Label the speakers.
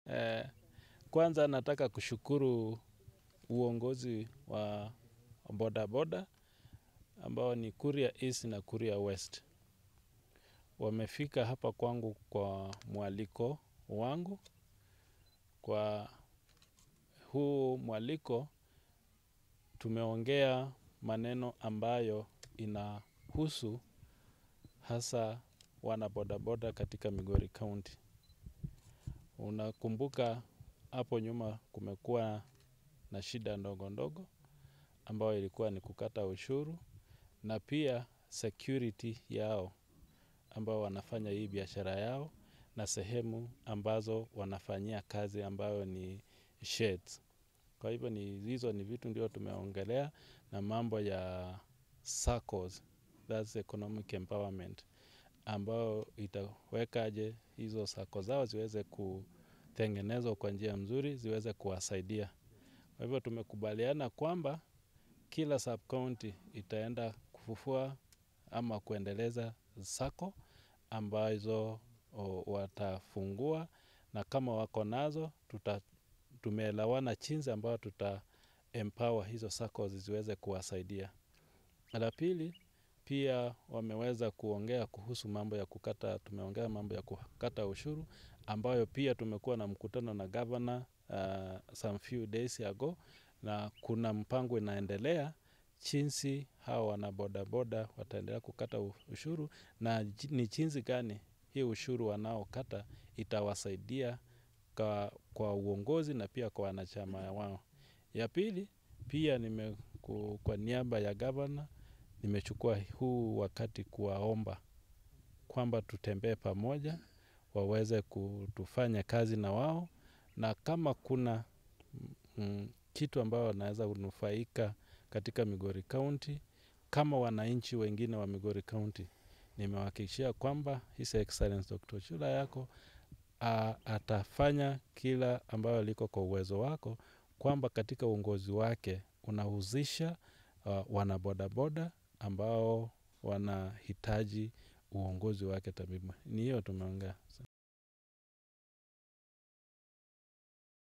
Speaker 1: Eh, Kwanza nataka kushukuru uongozi wa boda boda ambao ni Kuria East na Kuria West. Wamefika hapa kwangu kwa mwaliko wangu. Kwa huu mwaliko tumeongea maneno ambayo inahusu hasa wana boda boda katika Migori County. Unakumbuka hapo nyuma kumekuwa na shida ndogo ndogo ambayo ilikuwa ni kukata ushuru na pia security yao ambao wanafanya hii biashara yao na sehemu ambazo wanafanyia kazi ambayo ni sheds. Kwa hivyo hizo ni vitu ndio tumeongelea na mambo ya SACCOs, that's economic empowerment, ambao itawekaje hizo SACCO zao ziweze kutengenezwa kwa njia mzuri, ziweze kuwasaidia. Kwa hivyo tumekubaliana kwamba kila sub-county itaenda kufufua ama kuendeleza SACCO ambazo watafungua, na kama wako nazo tumeelewana jinsi ambayo empower hizo SACCOs ziweze kuwasaidia. La pili, pia wameweza kuongea kuhusu mambo ya tumeongea mambo ya kukata ushuru ambayo pia tumekuwa na mkutano na governor some few days ago, na kuna mpango inaendelea jinsi hawa wana boda boda wataendelea kukata ushuru na ni jinsi gani hii ushuru wanaokata itawasaidia kwa uongozi na pia kwa wanachama wao. Ya pili, pia kwa niaba ya governor nimechukua huu wakati kuwaomba kwamba tutembee pamoja, waweze kutufanya kazi na wao, na kama kuna kitu ambao wanaweza kunufaika katika Migori County, kama wananchi wengine wa Migori County, nimewahakikishia kwamba His Excellency Dr. Chula yako atafanya kila ambayo liko kwa uwezo wako, kwamba katika uongozi wake unahusisha wanabodaboda ambao wanahitaji uongozi wake tabibu. Ni hiyo tumeongea.